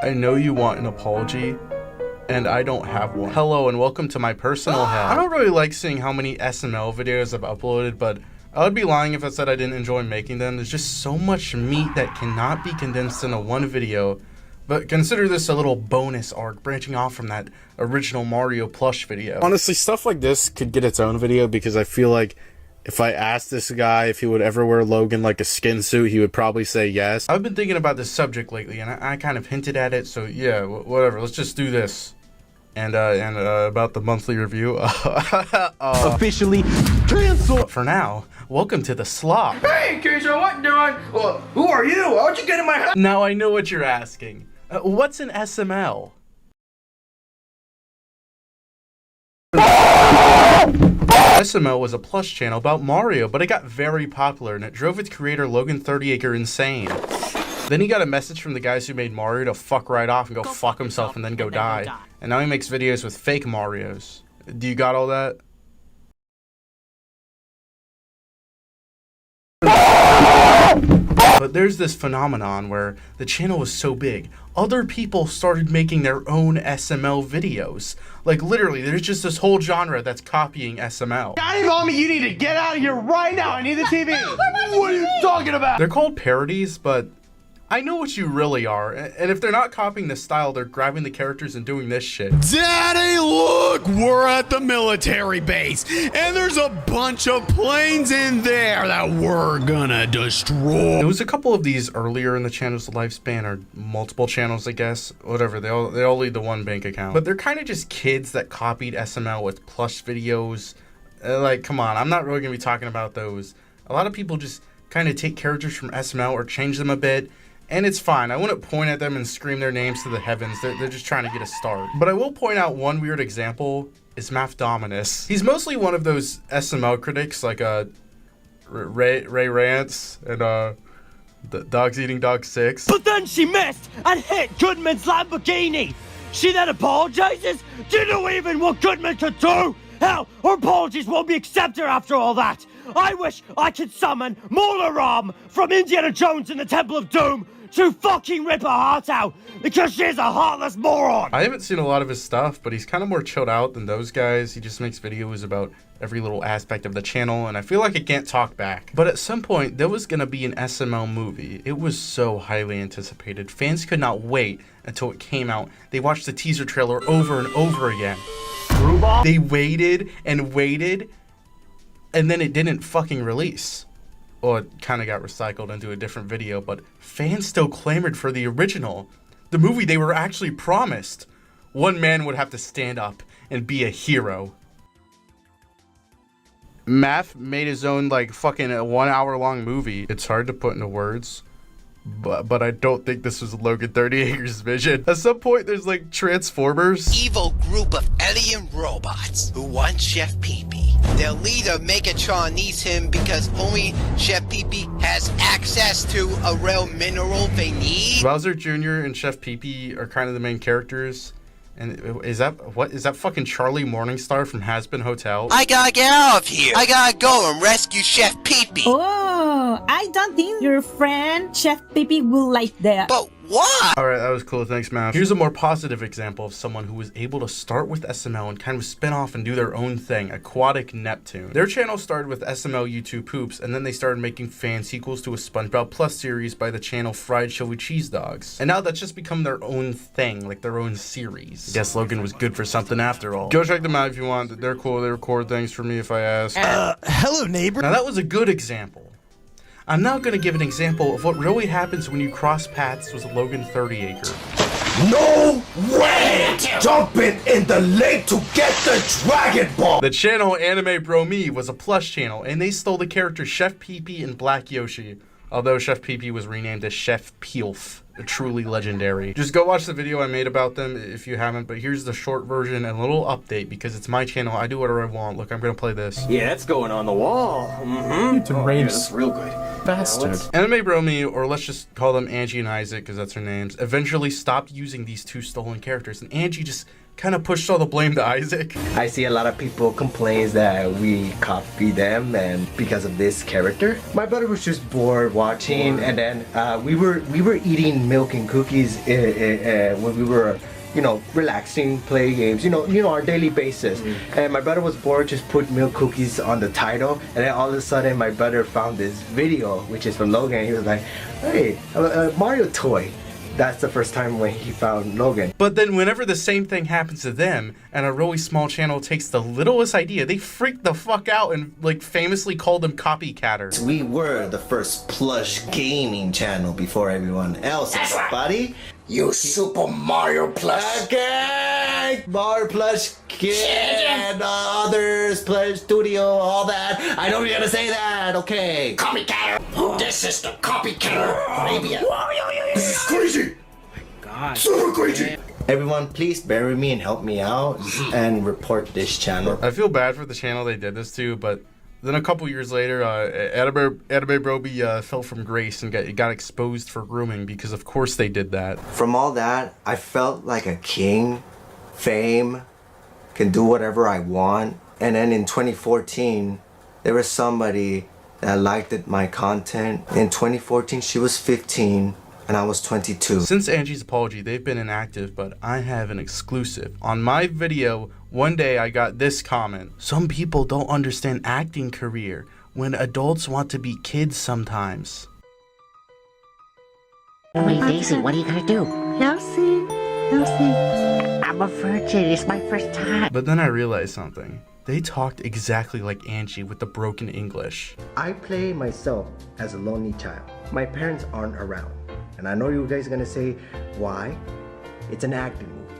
I know you want an apology, and I don't have one. Hello and welcome to my personal hell. I don't really like seeing how many SML videos I've uploaded, but I would be lying if I said I didn't enjoy making them. There's just so much meat that cannot be condensed into one video. But consider this a little bonus arc branching off from that original Mario plush video. Honestly, stuff like this could get its own video because I feel like if I asked this guy if he would ever wear Logan like a skin suit, he would probably say yes. I've been thinking about this subject lately, and I kind of hinted at it, so yeah, whatever. Let's just do this. And about the monthly review. Officially canceled. But for now, welcome to the slop. Hey, Keisha, what you doing? Who are you? How'd you get in my house? Now I know what you're asking. What's an SML? SML was a plush channel about Mario, but it got very popular and it drove its creator Logan 30acre insane. Then he got a message from the guys who made Mario to fuck right off and go fuck himself and then go die. And now he makes videos with fake Marios. Do you got all that? But there's this phenomenon where the channel was so big, other people started making their own SML videos. Like literally, there's just this whole genre that's copying SML. Daddy, mommy, you need to get out of here right now. I need the TV. What are you talking about? They're called parodies, but I know what you really are. And if they're not copying the style, they're grabbing the characters and doing this shit. Daddy, look, we're at the military base, and there's a bunch of planes in there that we're gonna destroy. There was a couple of these earlier in the channel's lifespan, or multiple channels, I guess. Whatever, they all lead to one bank account. But they're kind of just kids that copied SML with plush videos. Like, come on, I'm not really gonna be talking about those. A lot of people just kind of take characters from SML or change them a bit. And it's fine. I wouldn't point at them and scream their names to the heavens. They're just trying to get a start. But I will point out one weird example is Math Dominus. He's mostly one of those SML critics like Ray Rance and the Dogs Eating Dog 6. But then she missed and hit Goodman's Lamborghini. She then apologizes? Do you know even what Goodman could do? Hell, her apologies won't be accepted after all that. I wish I could summon Mola Ram from Indiana Jones in the Temple of Doom to fucking rip her heart out because she's a heartless moron. I haven't seen a lot of his stuff, but he's kind of more chilled out than those guys. He just makes videos about every little aspect of the channel, and I feel like I can't talk back. But at some point, there was gonna be an SML movie. It was so highly anticipated. Fans could not wait until it came out. They watched the teaser trailer over and over again. They waited and waited, and then it didn't fucking release. Well, it kind of got recycled into a different video, but fans still clamored for the original. The movie they were actually promised. One man would have to stand up and be a hero. Math made his own, like, fucking 1 hour long movie. It's hard to put into words, but I don't think this was Logan 30acre's vision. At some point, there's like Transformers. Evil group of alien robots who want Chef Pee-Pee. Their leader, Megatron, needs him because only Chef Pee-Pee has access to a rare mineral they need. Bowser Jr. and Chef Pee-Pee are kind of the main characters. And is that fucking Charlie Morningstar from Has-Been Hotel? I gotta get out of here. I gotta go and rescue Chef Pee-Pee. Oh, I don't think your friend Chef Pee-Pee will like that. But why? Alright, that was cool. Thanks, Math. Here's a more positive example of someone who was able to start with SML and kind of spin off and do their own thing. Aquatic Neptune. Their channel started with SML YouTube Poops, and then they started making fan sequels to a SpongeBob Plus series by the channel Fried Chili Cheese Dogs. And now that's just become their own thing, like their own series. I guess Logan was good for something after all. Go check them out if you want. They're cool. They record things for me if I ask. Hello, neighbor. Now that was a good example. I'm now going to give an example of what really happens when you cross paths with Logan 30acre. No way! Jumping in the lake to get the Dragon Ball! The channel Anime Bro Me was a plush channel, and they stole the characters Chef Pee-Pee and Black Yoshi. Although Chef Pee-Pee was renamed as Chef Peelf, truly legendary. Just go watch the video I made about them if you haven't, but here's the short version and a little update because it's my channel. I do whatever I want. Look, I'm gonna play this. Yeah, it's going on the wall. Oh, yeah, that's real good. bastard. Anime Bromi, or let's just call them Angie and Isaac because that's their names, eventually stopped using these two stolen characters, and Angie just kind of pushed all the blame to Isaac. I see a lot of people complain that we copy them and because of this character. My brother was just bored watching, and then we were eating milk and cookies when we were, you know, relaxing, play games, you know, our daily basis. And my brother was bored, just put milk cookies on the title, and then all of a sudden my brother found this video, which is from Logan. He was like, hey, a Mario toy. That's the first time when he found Logan. But then whenever the same thing happens to them and a really small channel takes the littlest idea, they freak the fuck out and like famously call them copycatters. We were the first plush gaming channel before everyone else, buddy. You Super Mario Plus. Okay, Mario Plush Kid, others, Plush Studio, all that. I know you're gonna say that, okay. Copycatter. This is the copycatter. Maybe. This is crazy. God. Super crazy. Everyone, please bear with me and help me out and report this channel. I feel bad for the channel they did this to, but then a couple years later, Anime Broby fell from grace and got exposed for grooming because of course they did that. From all that, I felt like a king, fame, can do whatever I want. And then in 2014, there was somebody that liked my content. In 2014, she was 15. And I was 22. Since Angie's apology, they've been inactive, but I have an exclusive. On my video, one day I got this comment. Some people don't understand acting career when adults want to be kids sometimes. Wait, Daisy, what are you gonna do? You'll see. I'm a virgin, it's my first time. But then I realized something. They talked exactly like Angie with the broken English. I play myself as a lonely child. My parents aren't around. And I know you guys are gonna say, why? It's an acting movie.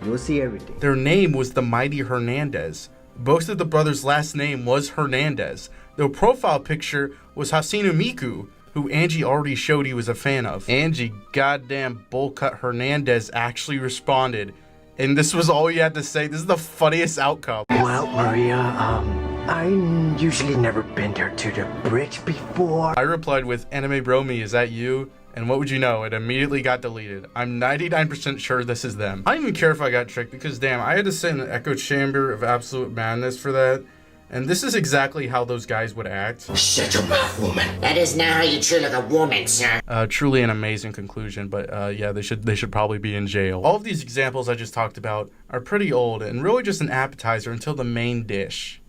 You'll see everything. Their name was the Mighty Hernandez. Both of the brothers' last name was Hernandez. Their profile picture was Hasinu Miku, who Angie already showed he was a fan of. Angie goddamn bullcut Hernandez actually responded, and this was all you had to say. This is the funniest outcome. Well, Maria, I usually never been there to the bridge before. I replied with, Anime Bromi, is that you? And what would you know, it immediately got deleted. I'm 99% sure this is them. I don't even care if I got tricked because damn, I had to sit in the echo chamber of absolute madness for that. And this is exactly how those guys would act. Shut your mouth, woman. That is not how you treat like a woman, sir. Truly an amazing conclusion, but yeah, they should probably be in jail. All of these examples I just talked about are pretty old and really just an appetizer until the main dish.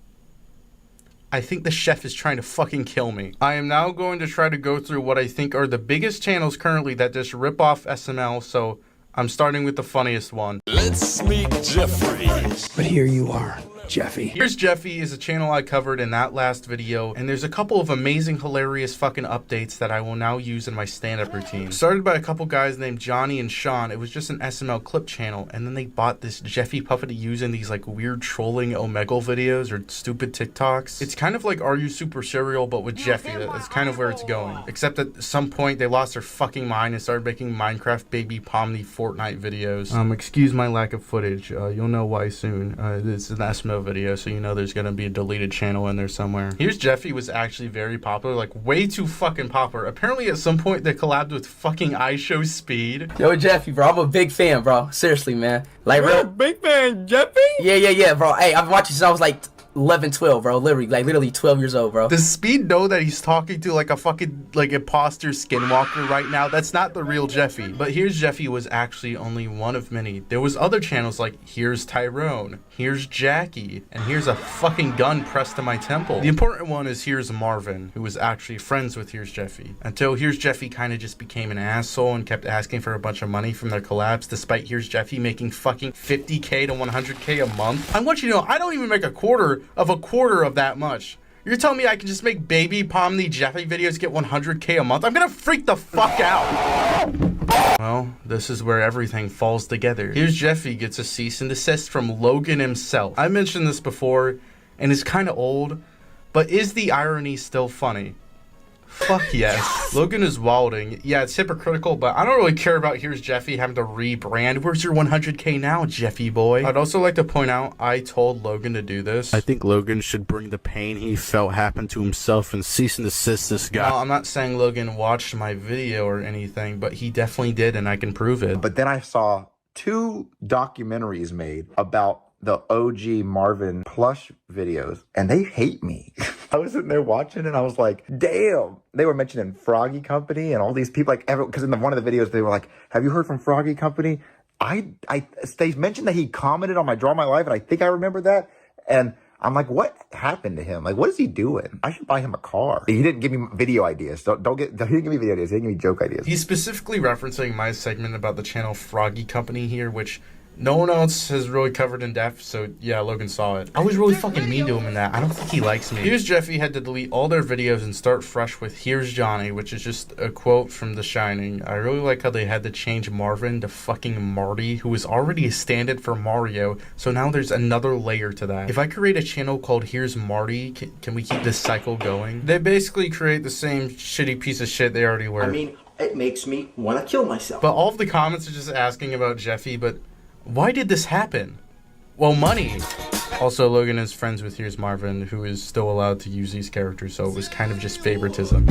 I think the chef is trying to fucking kill me. I am now going to try to go through what I think are the biggest channels currently that just rip off SML, so I'm starting with the funniest one. Let's meet Jeffrey. But here you are, Jeffy. Here's Jeffy is a channel I covered in that last video, and there's a couple of amazing, hilarious fucking updates that I will now use in my stand-up routine. Started by a couple guys named Johnny and Sean. It was just an SML clip channel, and then they bought this Jeffy puppet to use in these like weird trolling Omegle videos or stupid TikToks. It's kind of like Are You Super Serial, but with Jeffy. That's kind of where it's going. Except at some point they lost their fucking mind and started making Minecraft Baby Pomni Fortnite videos. Excuse my lack of footage. You'll know why soon. This is an SML video, so you know there's gonna be a deleted channel in there somewhere. Here's Jeffy was actually very popular, like way too fucking popular. Apparently at some point they collabed with fucking iShowSpeed. Yo, Jeffy, bro, I'm a big fan, bro. Seriously, man. Like, You're a big fan, Jeffy? Yeah, bro. Hey, I've been watching since I was like 11, 12, bro. Literally 12 years old, bro. Does Speed know that he's talking to like a fucking like imposter skinwalker right now? That's not the real Jeffy. But Here's Jeffy was actually only one of many. There was other channels like Here's Tyrone, Here's Jackie, and Here's a fucking gun pressed to my temple. The important one is Here's Marvin, who was actually friends with Here's Jeffy. Until Here's Jeffy kind of just became an asshole and kept asking for a bunch of money from their collabs, despite Here's Jeffy making fucking 50K to 100K a month. I want you to know, I don't even make a quarter of that much. You're telling me I can just make Baby Pomni Jeffy videos, get 100K a month? I'm gonna freak the fuck out. Well, this is where everything falls together. Here's Jeffy gets a cease and desist from Logan himself. I mentioned this before, and it's kind of old, but is the irony still funny? Fuck yes. Logan is wilding. Yeah, it's hypocritical, but I don't really care about Here's Jeffy having to rebrand. Where's your 100K now, Jeffy boy? I'd also like to point out, I told Logan to do this. I think Logan should bring the pain he felt happen to himself and cease and desist this guy. No, I'm not saying Logan watched my video or anything, but he definitely did, and I can prove it. But then I saw 2 documentaries made about the OG Marvin plush videos, and they hate me. I was sitting there watching and I was like, damn. They were mentioning Froggy Company and all these people, like, because in one of the videos they were like, have you heard from Froggy Company? They mentioned that he commented on my Draw My Life, and I think I remember that. And I'm like, what happened to him? Like, what is he doing? I should buy him a car. He didn't give me video ideas. He didn't give me video ideas. He didn't give me joke ideas. He's specifically referencing my segment about the channel Froggy Company here, which no one else has really covered in depth, so yeah, Logan saw it. I was really fucking mean to him in that. I don't think he likes me. Here's Jeffy had to delete all their videos and start fresh with Here's Johnny, which is just a quote from The Shining. I really like how they had to change Marvin to fucking Marty, who was already a stand-in for Mario, so now there's another layer to that. If I create a channel called Here's Marty, can we keep this cycle going? They basically create the same shitty piece of shit they already were. I mean, it makes me want to kill myself. But all of the comments are just asking about Jeffy, but why did this happen? Well, money. Also, Logan is friends with Here's Marvin, who is still allowed to use these characters, so it was kind of just favoritism.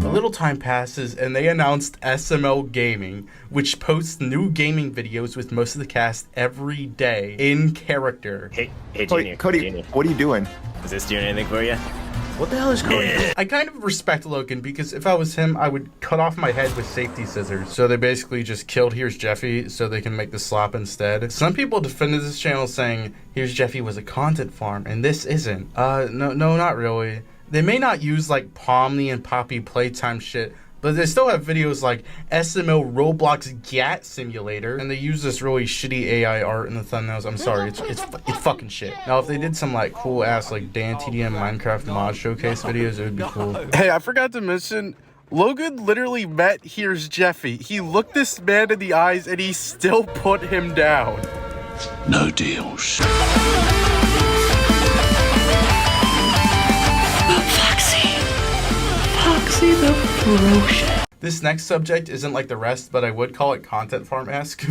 A little time passes, and they announced SML Gaming, which posts new gaming videos with most of the cast every day in character. Hey, Junior. Cody, Junior. What are you doing? Is this doing anything for you? What the hell is going on? I kind of respect Logan because if I was him, I would cut off my head with safety scissors. So they basically just killed Here's Jeffy so they can make the slop instead. Some people defended this channel saying Here's Jeffy was a content farm, and this isn't. No, not really. They may not use like Pomni and Poppy Playtime shit, but they still have videos like SML Roblox GAT Simulator, and they use this really shitty AI art in the thumbnails. I'm sorry, it's fucking shit. Now, if they did some like cool ass like Dan TDM Minecraft mod showcase videos, it would be cool. Hey, I forgot to mention, Logan literally met Here's Jeffy. He looked this man in the eyes and he still put him down. No deals. Foxy the Ferocious. This next subject isn't like the rest, but I would call it content farm-esque.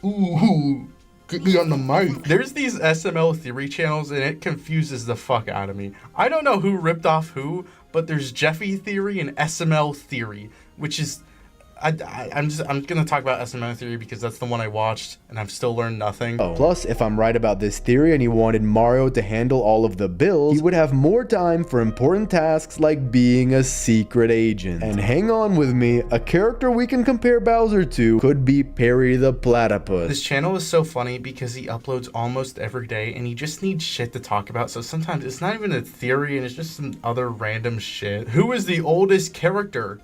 Ooh, get me on the mic. There's these SML theory channels, and it confuses the fuck out of me. I don't know who ripped off who, but there's Jeffy theory and SML theory, which is I'm gonna talk about SML theory because that's the one I watched and I've still learned nothing. Plus, if I'm right about this theory and he wanted Mario to handle all of the bills, he would have more time for important tasks like being a secret agent. And hang on with me, a character we can compare Bowser to could be Perry the Platypus. This channel is so funny because he uploads almost every day and he just needs shit to talk about, so sometimes it's not even a theory and it's just some other random shit. Who is the oldest character?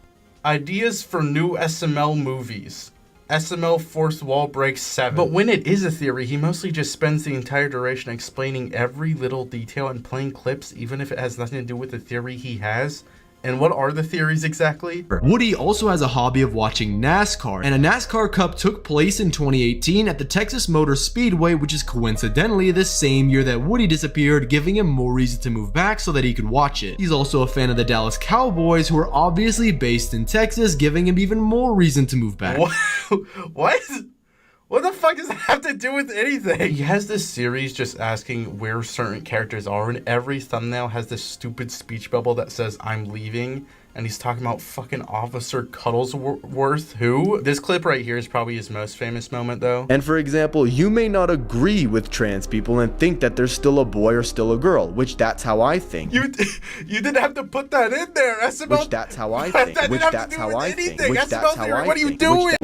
Ideas for new SML movies. SML Fourth Wall Break 7. But when it is a theory, he mostly just spends the entire duration explaining every little detail and playing clips, even if it has nothing to do with the theory he has. And what are the theories exactly? Woody also has a hobby of watching NASCAR, and a NASCAR Cup took place in 2018 at the Texas Motor Speedway, which is coincidentally the same year that Woody disappeared, giving him more reason to move back so that he could watch it. He's also a fan of the Dallas Cowboys, who are obviously based in Texas, giving him even more reason to move back. What? What the fuck does that have to do with anything? He has this series just asking where certain characters are, and every thumbnail has this stupid speech bubble that says, I'm leaving, and he's talking about fucking Officer Cuddlesworth, who? This clip right here is probably his most famous moment, though. And for example, you may not agree with trans people and think that they're still a boy or still a girl, which that's how I think. You didn't have to put that in there, SML. Which that's how I think. Which that's how I think. Which that's how I think. What are you doing?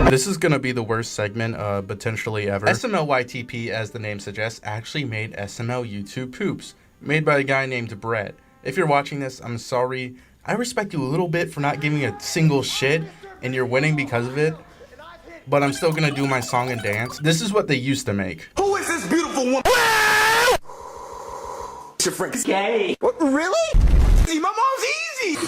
This is gonna be the worst segment potentially ever. SML YTP, as the name suggests, actually made SML YouTube Poops, made by a guy named Brett. If you're watching this, I'm sorry. I respect you a little bit for not giving a single shit, and you're winning because of it. But I'm still gonna do my song and dance. This is what they used to make. Who is this beautiful woman? Your friend is gay. What, really? My mom's easy.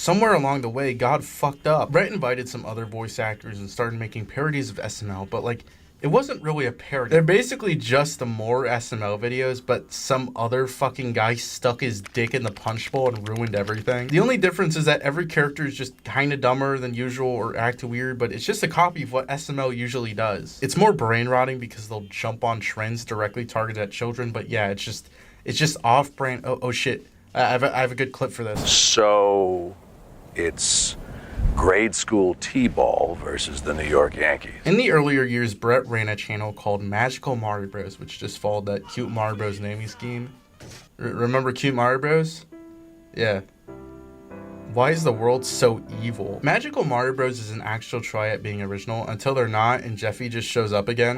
Somewhere along the way, God fucked up. Brett invited some other voice actors and started making parodies of SML, but like, it wasn't really a parody. They're basically just the more SML videos, but some other fucking guy stuck his dick in the punch bowl and ruined everything. The only difference is that every character is just kind of dumber than usual or act weird, but it's just a copy of what SML usually does. It's more brain rotting because they'll jump on trends directly targeted at children, but yeah, it's just off-brand. Oh shit. I have a good clip for this. So it's grade school T-ball versus the New York Yankees. In the earlier years, Brett ran a channel called Magical Mario Bros, which just followed that Cute Mario Bros naming scheme. Remember Cute Mario Bros? Yeah. Why is the world so evil? Magical Mario Bros is an actual try at being original until they're not and Jeffy just shows up again.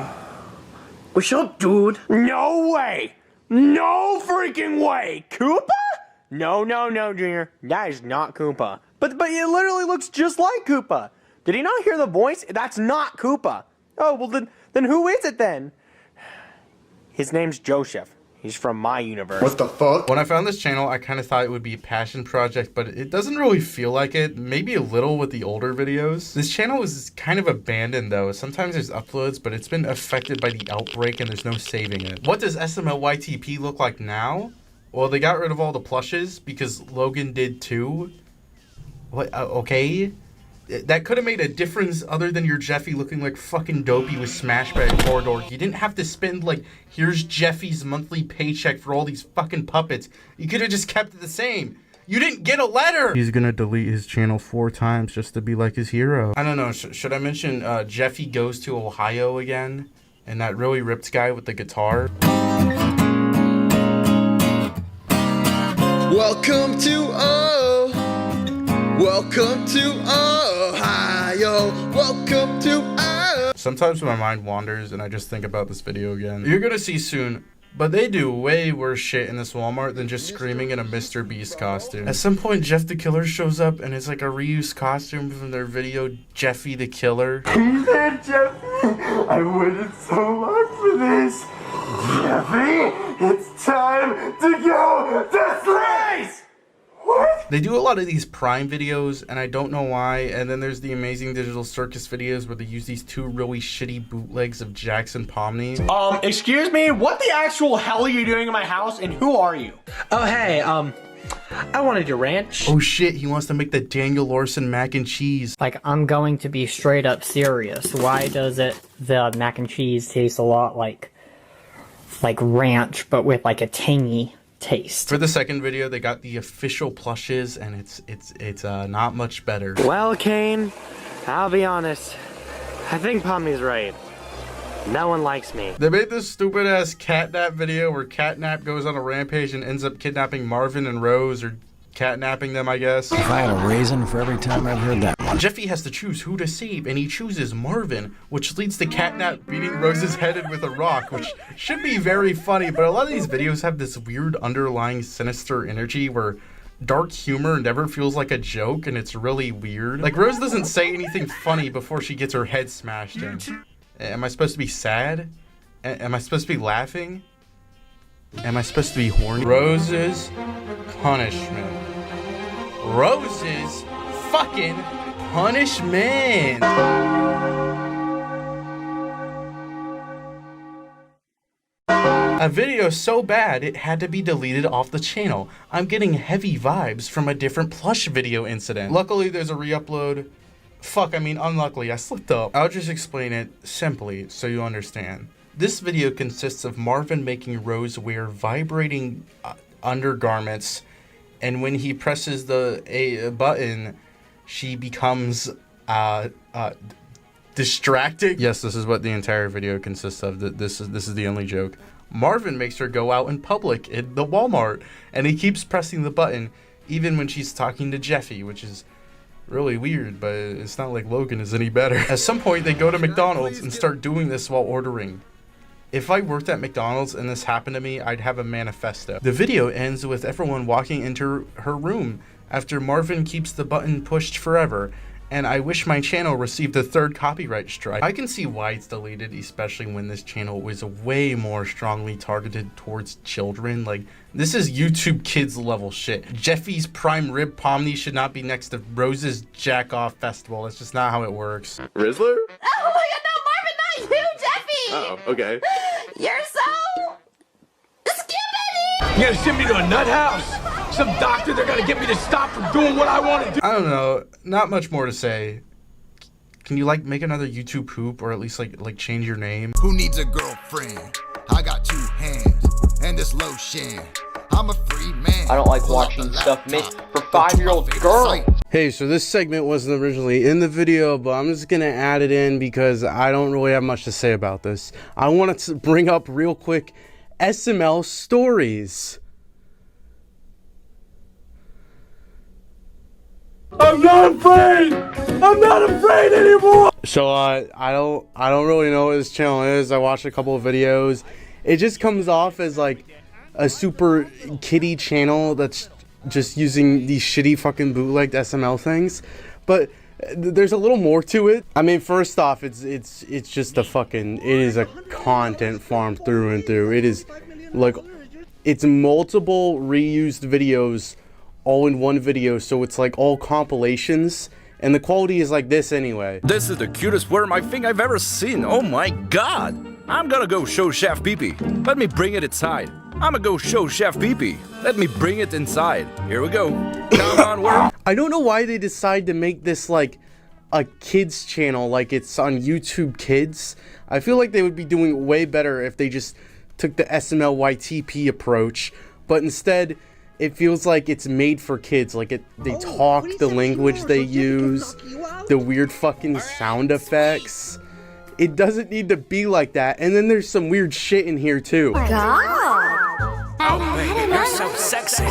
What's up, dude? No way! No freaking way! Koopa? No, Junior. That is not Koopa. But it literally looks just like Koopa. Did he not hear the voice? That's not Koopa. Oh, well then who is it then? His name's Joseph. He's from my universe. What the fuck? When I found this channel, I kind of thought it would be a passion project, but it doesn't really feel like it. Maybe a little with the older videos. This channel is kind of abandoned though. Sometimes there's uploads, but it's been affected by the outbreak and there's no saving it. What does SML YTP look like now? Well, they got rid of all the plushes because Logan did too. What? Okay. That could have made a difference other than your Jeffy looking like fucking dopey with Smash by a corridor. You didn't have to spend like, here's Jeffy's monthly paycheck for all these fucking puppets. You could have just kept it the same. You didn't get a letter! He's gonna delete his channel 4 times just to be like his hero. I don't know, should I mention Jeffy Goes to Ohio again? And that really ripped guy with the guitar? Welcome to Welcome to Ohio. Welcome to Ohio. Sometimes my mind wanders and I just think about this video again. You're gonna see soon, but they do way worse shit in this Walmart than just screaming in a Mr. Beast costume. At some point, Jeff the Killer shows up and it's like a reused costume from their video, Jeffy the Killer. He's there, Jeffy. I waited so long for this. Jeffy, it's time to go to Slice! What? They do a lot of these Prime videos, and I don't know why. And then there's the Amazing Digital Circus videos where they use these 2 really shitty bootlegs of Jackson Pomney. Excuse me? What the actual hell are you doing in my house, and who are you? Oh, hey, I wanted your ranch. Oh shit, he wants to make the Daniel Larson mac and cheese. Like, I'm going to be straight up serious. Why does the mac and cheese taste a lot like ranch, but with like a tangy taste? For the second video, they got the official plushes, and it's not much better. Well, Kane, I'll be honest. I think Pommy's right. No one likes me. They made this stupid ass Catnap video where Catnap goes on a rampage and ends up kidnapping Marvin and Rose, or catnapping them, I guess. If I had a raisin for every time I've heard that one. Jeffy has to choose who to save, and he chooses Marvin, which leads to Catnap beating Rose's head in with a rock, which should be very funny, but a lot of these videos have this weird underlying sinister energy where dark humor never feels like a joke, and it's really weird. Like, Rose doesn't say anything funny before she gets her head smashed in. Am I supposed to be sad? Am I supposed to be laughing? Am I supposed to be horny? Rose's punishment. Rose's fucking punishment. A video so bad it had to be deleted off the channel. I'm getting heavy vibes from a different plush video incident. Luckily there's a re-upload. Unluckily, I slipped up. I'll just explain it simply so you understand. This video consists of Marvin making Rose wear vibrating undergarments, and when he presses the button, she becomes distracted. Yes, this is what the entire video consists of. This is the only joke. Marvin makes her go out in public in the Walmart, and he keeps pressing the button even when she's talking to Jeffy, which is really weird, but it's not like Logan is any better. At some point, they go to McDonald's and start doing this while ordering. If I worked at McDonald's and this happened to me, I'd have a manifesto. The video ends with everyone walking into her room after Marvin keeps the button pushed forever, and I wish my channel received a 3rd copyright strike. I can see why it's deleted, especially when this channel was way more strongly targeted towards children. Like, this is YouTube Kids level shit. Jeffy's prime rib pomni should not be next to Rose's jack off festival. That's just not how it works. Rizzler? Oh my god, no, Marvin, not you, Jeffy! Oh, okay. You're so... skibbity! You gonna send me to a nut house? Some doctor, they're gonna get me to stop from doing what I want to do. I don't know, not much more to say. Can you like make another YouTube poop, or at least like change your name? Who needs a girlfriend? I got 2 hands and this lotion. I'm a free man. I don't like watching stuff made for 5-year-old girls. Hey, so this segment wasn't originally in the video, but I'm just gonna add it in because I don't really have much to say about this. I wanted to bring up real quick SML stories. I'm not afraid! I'm not afraid anymore! So I don't really know what this channel is. I watched a couple of videos. It just comes off as like a super kiddie channel that's just using these shitty fucking bootlegged SML things. But there's a little more to it. I mean, first off, it's just a fucking, it is a content farm through and through. It is like, it's multiple reused videos all in one video, so it's like all compilations, and the quality is like this anyway. This is the cutest worm I think I've ever seen. Oh my god! I'm gonna go show Chef Pee-Pee. Let me bring it inside. I'm gonna go show Chef Pee-Pee. Let me bring it inside. Here we go. Come on, worm. I don't know why they decide to make this like a kids channel, like it's on YouTube Kids. I feel like they would be doing way better if they just took the SML YTP approach, but instead it feels like it's made for kids. Like they talk the language they use, the weird fucking sound effects. It doesn't need to be like that. And then there's some weird shit in here too. God! Oh, baby, you're so sexy.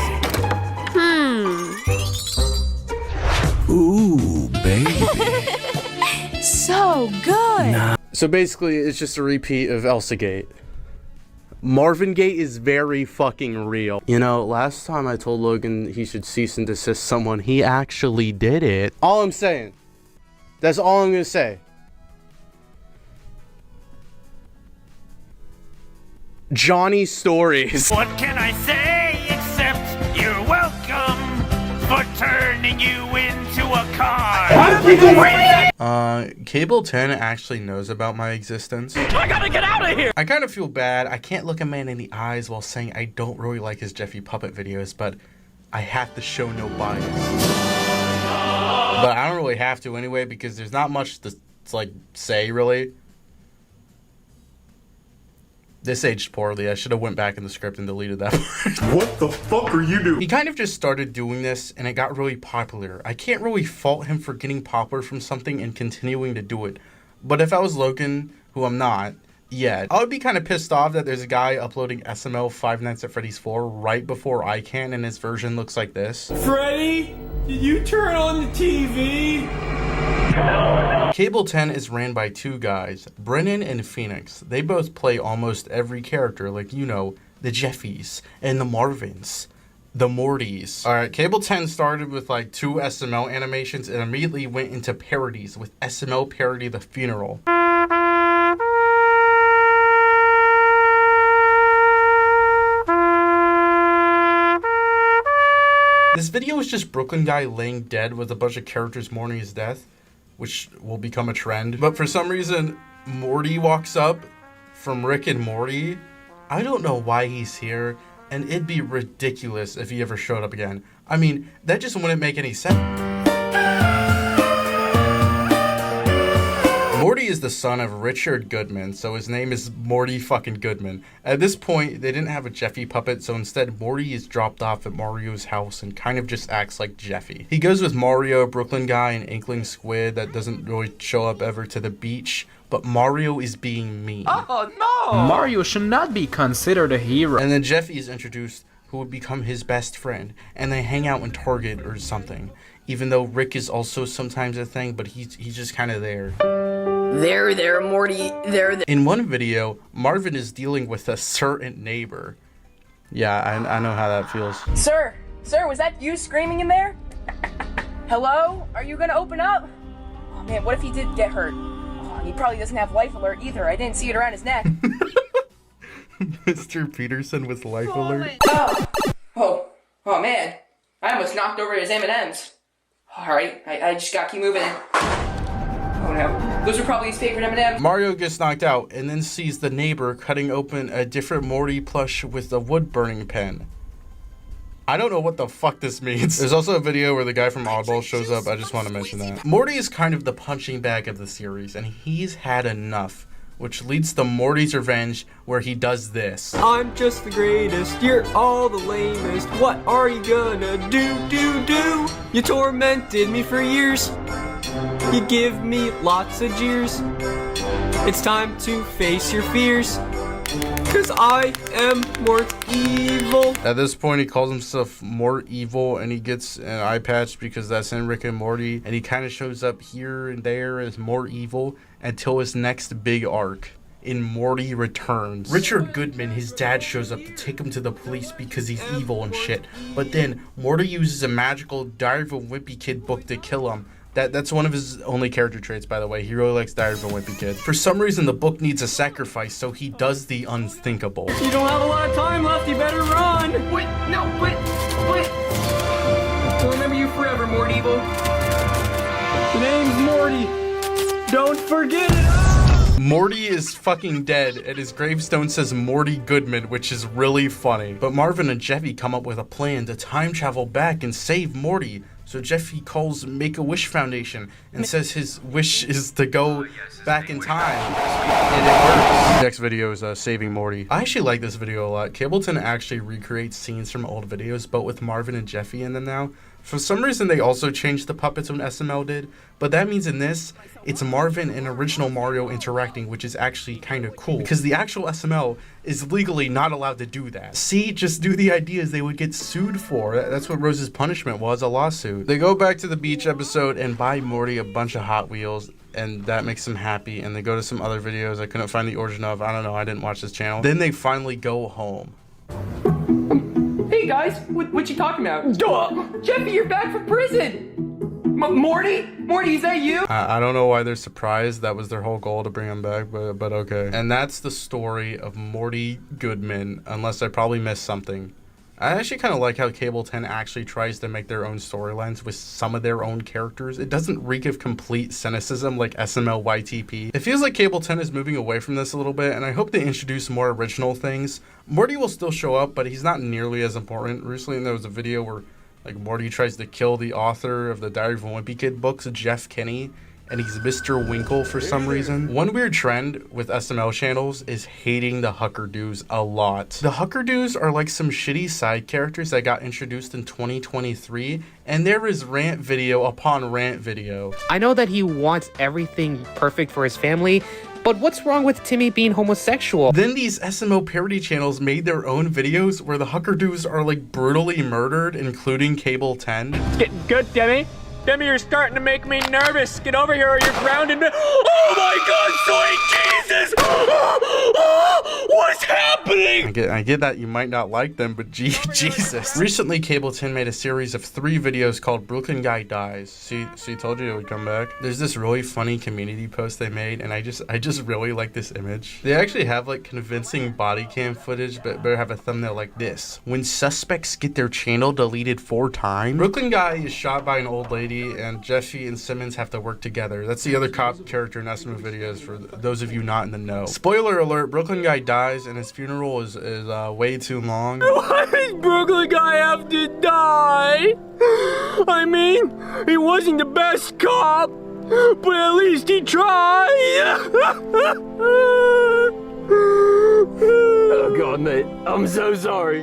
Ooh, baby. So good! So basically, it's just a repeat of Elsa Gate. Marvin Gate is very fucking real. You know, last time I told Logan he should cease and desist someone, he actually did it. All I'm saying. That's all I'm gonna say. Johnny Stories. What can I say except you're welcome for turning you into a car? Cable 10 actually knows about my existence. I gotta get out of here! I kind of feel bad. I can't look a man in the eyes while saying I don't really like his Jeffy puppet videos, but I have to show no bias. But I don't really have to anyway, because there's not much to like say really. This aged poorly. I should have went back in the script and deleted that part. What the fuck are you doing? He kind of just started doing this and it got really popular. I can't really fault him for getting popular from something and continuing to do it. But if I was Logan, who I'm not yet, I would be kind of pissed off that there's a guy uploading SML Five Nights at Freddy's 4 right before I can, and his version looks like this. Freddy, did you turn on the TV? Cable 10 is ran by 2 guys, Brennan and Phoenix. They both play almost every character, like, you know, the Jeffys and the Marvins, the Mortys. Alright, Cable 10 started with like 2 SML animations and immediately went into parodies with SML Parody The Funeral. This video is just Brooklyn guy laying dead with a bunch of characters mourning his death, which will become a trend. But for some reason, Morty walks up from Rick and Morty. I don't know why he's here, and it'd be ridiculous if he ever showed up again. I mean, that just wouldn't make any sense. Morty is the son of Richard Goodman, so his name is Morty fucking Goodman. At this point, they didn't have a Jeffy puppet, so instead Morty is dropped off at Mario's house and kind of just acts like Jeffy. He goes with Mario, Brooklyn guy, and Inkling Squid that doesn't really show up ever to the beach, but Mario is being mean. Oh no! Mario should not be considered a hero. And then Jeffy is introduced, who would become his best friend, and they hang out in Target or something. Even though Rick is also sometimes a thing, but he's just kind of there. There, Morty, there. In one video, Marvin is dealing with a certain neighbor. Yeah, I know how that feels. Sir, was that you screaming in there? Hello? Are you gonna open up? man, what if he did get hurt? Oh, he probably doesn't have life alert either. I didn't see it around his neck. Mr. Peterson with life alert. Oh man. I almost knocked over his M&Ms. Alright, I just gotta keep moving. Oh no, those are probably his favorite M&Ms. Mario gets knocked out and then sees the neighbor cutting open a different Morty plush with a wood burning pen. I don't know what the fuck this means. There's also a video where the guy from Oddball shows up. I just want to mention that. Morty is kind of the punching bag of the series, and he's had enough, which leads to Morty's Revenge, where he does this. I'm just the greatest, you're all the lamest. What are you gonna do? You tormented me for years. You give me lots of jeers. It's time to face your fears, 'cause I am more evil. At this point, he calls himself more evil, and he gets an eye patch because that's in Rick and Morty, and he kind of shows up here and there as more evil until his next big arc in Morty Returns. Richard Goodman, his dad, shows up to take him to the police because he's evil and shit, but then Morty uses a magical Diary of a Wimpy Kid book to kill him. That's one of his only character traits, by the way. He really likes Diary of a Wimpy Kid. For some reason, the book needs a sacrifice, so he does the unthinkable. You don't have a lot of time left, you better run. Wait, no, wait. I'll remember you forever, Morty Evil. The name's Morty. Don't forget it. Morty is fucking dead, and his gravestone says Morty Goodman, which is really funny. But Marvin and Jeffy come up with a plan to time travel back and save Morty. So Jeffy calls Make-A-Wish Foundation and says his wish is to go back in time. And it works. Next video is Saving Morty. I actually like this video a lot. Cableton actually recreates scenes from old videos, but with Marvin and Jeffy in them now. For some reason, they also changed the puppets when SML did, but that means in this, it's Marvin and original Mario interacting, which is actually kind of cool, because the actual SML is legally not allowed to do that. See, just do the ideas they would get sued for. That's what Rose's punishment was, a lawsuit. They go back to the beach episode and buy Morty a bunch of Hot Wheels, and that makes him happy, and they go to some other videos I couldn't find the origin of. I don't know, I didn't watch this channel. Then they finally go home. Hey guys, what you talking about? Duh! Jeffy, you're back from prison! Morty? Morty, is that you? I don't know why they're surprised. That was their whole goal, to bring him back, but okay. And that's the story of Morty Goodman, unless I probably missed something. I actually kind of like how Cable 10 actually tries to make their own storylines with some of their own characters. It doesn't reek of complete cynicism like SML YTP. It feels like Cable 10 is moving away from this a little bit, and I hope they introduce more original things. Morty will still show up, but he's not nearly as important. Recently there was a video where like Morty tries to kill the author of the Diary of a Wimpy Kid books, Jeff Kinney, and he's Mr. Winkle for some reason. One weird trend with SML channels is hating the Hucker-Doos a lot. The Hucker-Doos are like some shitty side characters that got introduced in 2023, and there is rant video upon rant video. I know that he wants everything perfect for his family, but what's wrong with Timmy being homosexual? Then these SML parody channels made their own videos where the Hucker-Doos are like brutally murdered, including Cable 10. It's getting good, Timmy. Timmy, you're starting to make me nervous. Get over here or you're grounded. Oh my God, sweet Jesus! What's happening? I get that you might not like them, but Jesus. Recently, Cable 10 made a series of 3 videos called Brooklyn Guy Dies. See, told you it would come back. There's this really funny community post they made, and I just really like this image. They actually have like convincing body cam footage, but better have a thumbnail like this. When suspects get their channel deleted 4 times. Brooklyn Guy is shot by an old lady, and Jeffy and Simmons have to work together. That's the other cop character in SML videos for those of you not in the know. Spoiler alert, Brooklyn Guy dies and his funeral is way too long. Why does Brooklyn Guy have to die? I mean, he wasn't the best cop, but at least he tried. Oh God, mate, I'm so sorry.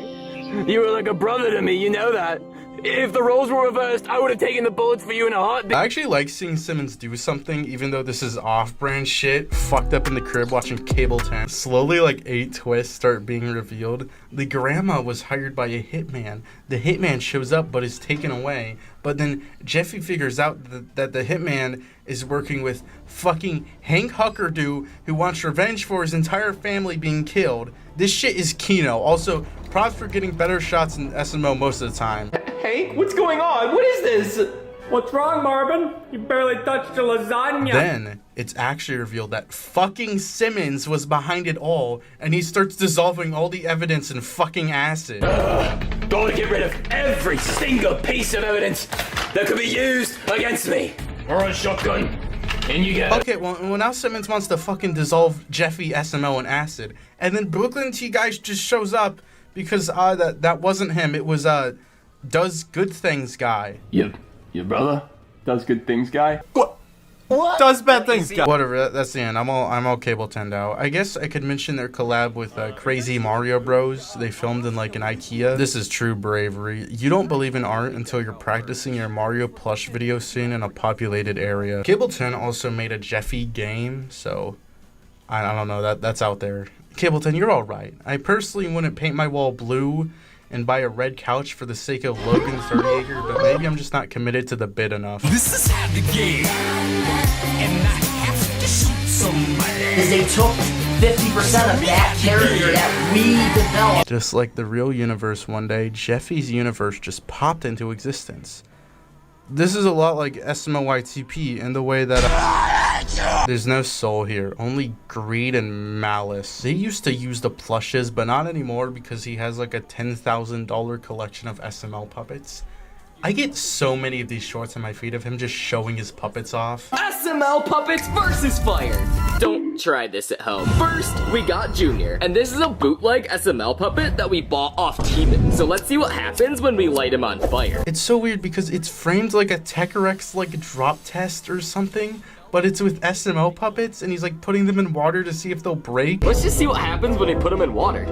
You were like a brother to me, you know that. If the roles were reversed, I would have taken the bullets for you in a heartbeat. I actually like seeing Simmons do something, even though this is off-brand shit. Fucked up in the crib watching Cable 10. Slowly, like 8 twists start being revealed. The grandma was hired by a hitman. The hitman shows up but is taken away. But then Jeffy figures out that the hitman is working with fucking Hank Hucker-Do, who wants revenge for his entire family being killed. This shit is Kino. Also, props for getting better shots in SML most of the time. Hey, what's going on? What is this? What's wrong, Marvin? You barely touched your lasagna. Then it's actually revealed that fucking Simmons was behind it all, and he starts dissolving all the evidence in fucking acid. Gotta get rid of every single piece of evidence that could be used against me. Or a shotgun. In you go. Okay, well now Simmons wants to fucking dissolve Jeffy, SML, and acid, and then Brooklyn T Guys just shows up because that wasn't him. It was Does Good Things guy. Yep. Your brother does good things, guy. What? Does bad things, guy. Whatever. That's the end. I'm all cable 10'd out. I guess I could mention their collab with Crazy Mario Bros. They filmed in like an IKEA. This is true bravery. You don't believe in art until you're practicing your Mario plush video scene in a populated area. Cable 10 also made a Jeffy game, so I don't know. That's out there. Cable 10, you're all right. I personally wouldn't paint my wall blue and buy a red couch for the sake of Logan 30acre, but maybe I'm just not committed to the bid enough. This is how the game. And I have to shoot somebody. Because they took 50% of that character that we developed. Just like the real universe one day, Jeffy's universe just popped into existence. This is a lot like SMLYTP in the way that there's no soul here, only greed and malice. They used to use the plushes, but not anymore because he has like a $10,000 collection of SML puppets. I get so many of these shorts on my feed of him just showing his puppets off. SML Puppets versus Fire. Don't try this at home. First, we got Junior, and this is a bootleg SML puppet that we bought off Teeman. So let's see what happens when we light him on fire. It's so weird because it's framed like a Techorex like drop test or something, but it's with SML puppets and he's like putting them in water to see if they'll break. Let's just see what happens when we put them in water.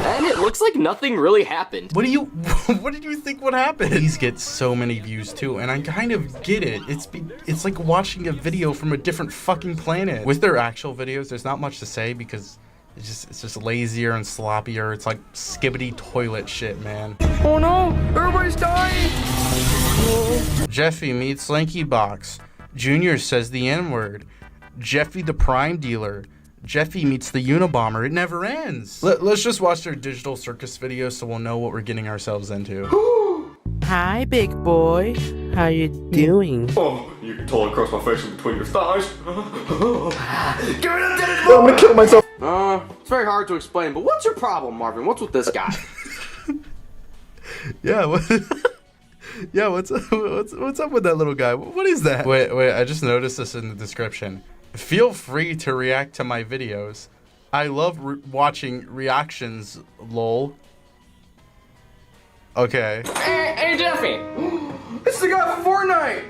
And it looks like nothing really happened. What did you think would happen? These get so many views too, and I kind of get it. It's like watching a video from a different fucking planet. With their actual videos, there's not much to say because it's just lazier and sloppier. It's like skibbity toilet shit, man. Oh no, everybody's dying. Jeffy meets Slinky Box. Junior says the N-word. Jeffy the prime dealer. Jeffy meets the Unabomber. It never ends. Let's just watch their digital circus video so we'll know what we're getting ourselves into. Hi, big boy. How you doing? Oh, you can totally cross my face in between your thighs. Give it up, Dennis! I'm gonna kill myself. It's very hard to explain, but what's your problem, Marvin? What's with this guy? Yeah, yeah, what's up with that little guy? What is that? Wait, I just noticed this in the description. Feel free to react to my videos. I love watching reactions, lol. Okay. Hey, Jeffy. It's the guy from Fortnite.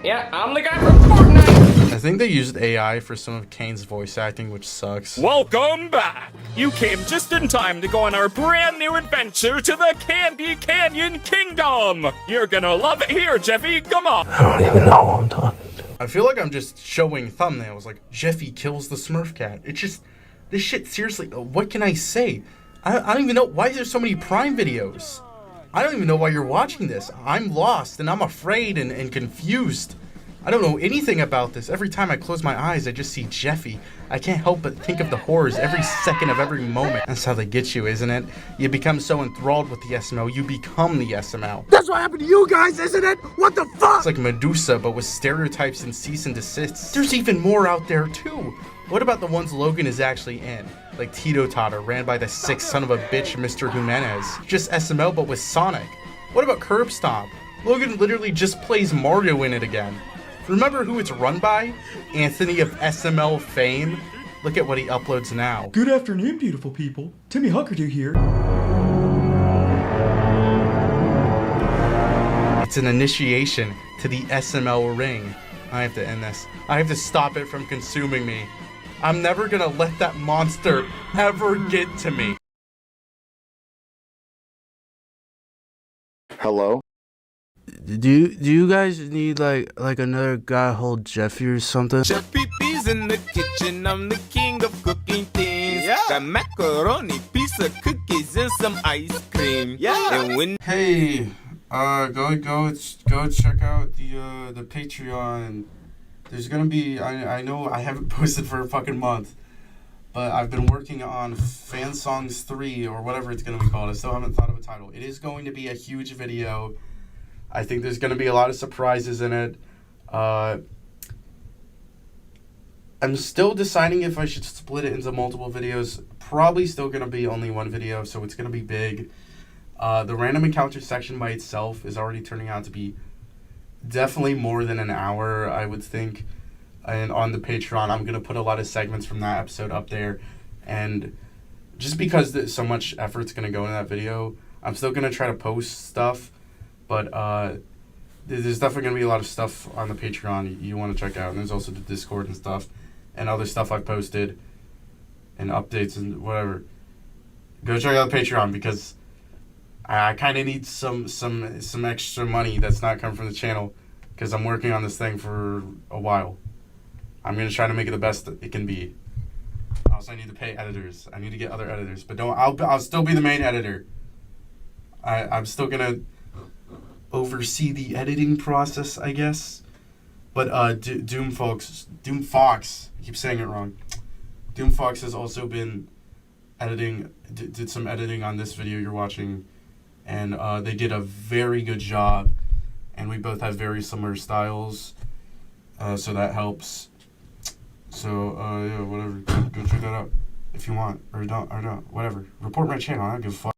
Yeah, I'm the guy from Fortnite. I think they used AI for some of Kane's voice acting, which sucks. Welcome back. You came just in time to go on our brand new adventure to the Candy Canyon Kingdom. You're gonna love it here, Jeffy. Come on. I don't even know what I'm talking. I feel like I'm just showing thumbnails like Jeffy kills the Smurf cat. It's just, this shit, seriously, what can I say? I don't even know, why is there so many Prime videos? I don't even know why you're watching this. I'm lost and I'm afraid and confused. I don't know anything about this. Every time I close my eyes, I just see Jeffy. I can't help but think of the horrors every second of every moment. That's how they get you, isn't it? You become so enthralled with the SML, you become the SML. That's what happened to you guys, isn't it? What the fuck? It's like Medusa, but with stereotypes and cease and desists. There's even more out there, too. What about the ones Logan is actually in? Like Tito Totter, ran by the sick son of a bitch, Mr. Jimenez. Just SML, but with Sonic. What about Curb Stomp? Logan literally just plays Mario in it again. Remember who it's run by? Anthony of SML fame? Look at what he uploads now. Good afternoon, beautiful people. Timmy Huckerdoo here. It's an initiation to the SML ring. I have to end this. I have to stop it from consuming me. I'm never gonna let that monster ever get to me. Hello? Do you guys need like another guy hold Jeffy or something? Chef Pee-Pee's in the kitchen, I'm the king of cooking things. Yeah. Got macaroni, piece of cookies, and some ice cream. Yeah. And when Hey, go check out the Patreon. There's gonna be, I know I haven't posted for a fucking month, but I've been working on Fan Songs 3 or whatever it's gonna be called. I still haven't thought of a title. It is going to be a huge video. I think there's going to be a lot of surprises in it. I'm still deciding if I should split it into multiple videos. Probably still going to be only one video, so it's going to be big. The random encounter section by itself is already turning out to be definitely more than an hour, I would think. And on the Patreon, I'm going to put a lot of segments from that episode up there. And just because so much effort's going to go into that video, I'm still going to try to post stuff. But there's definitely going to be a lot of stuff on the Patreon you want to check out. And there's also the Discord and stuff. And other stuff I've posted. And updates and whatever. Go check out the Patreon because I kind of need some extra money that's not coming from the channel. Because I'm working on this thing for a while. I'm going to try to make it the best that it can be. Also, I need to pay editors. I need to get other editors. But I'll still be the main editor. I'm still going to oversee the editing process, I guess. But Doom Fox, I keep saying it wrong. Doom Fox has also been editing, did some editing on this video you're watching. And they did a very good job. And we both have very similar styles. So that helps. So, yeah, whatever. Go check that out if you want. Or don't. Whatever. Report my channel. I don't give a fuck.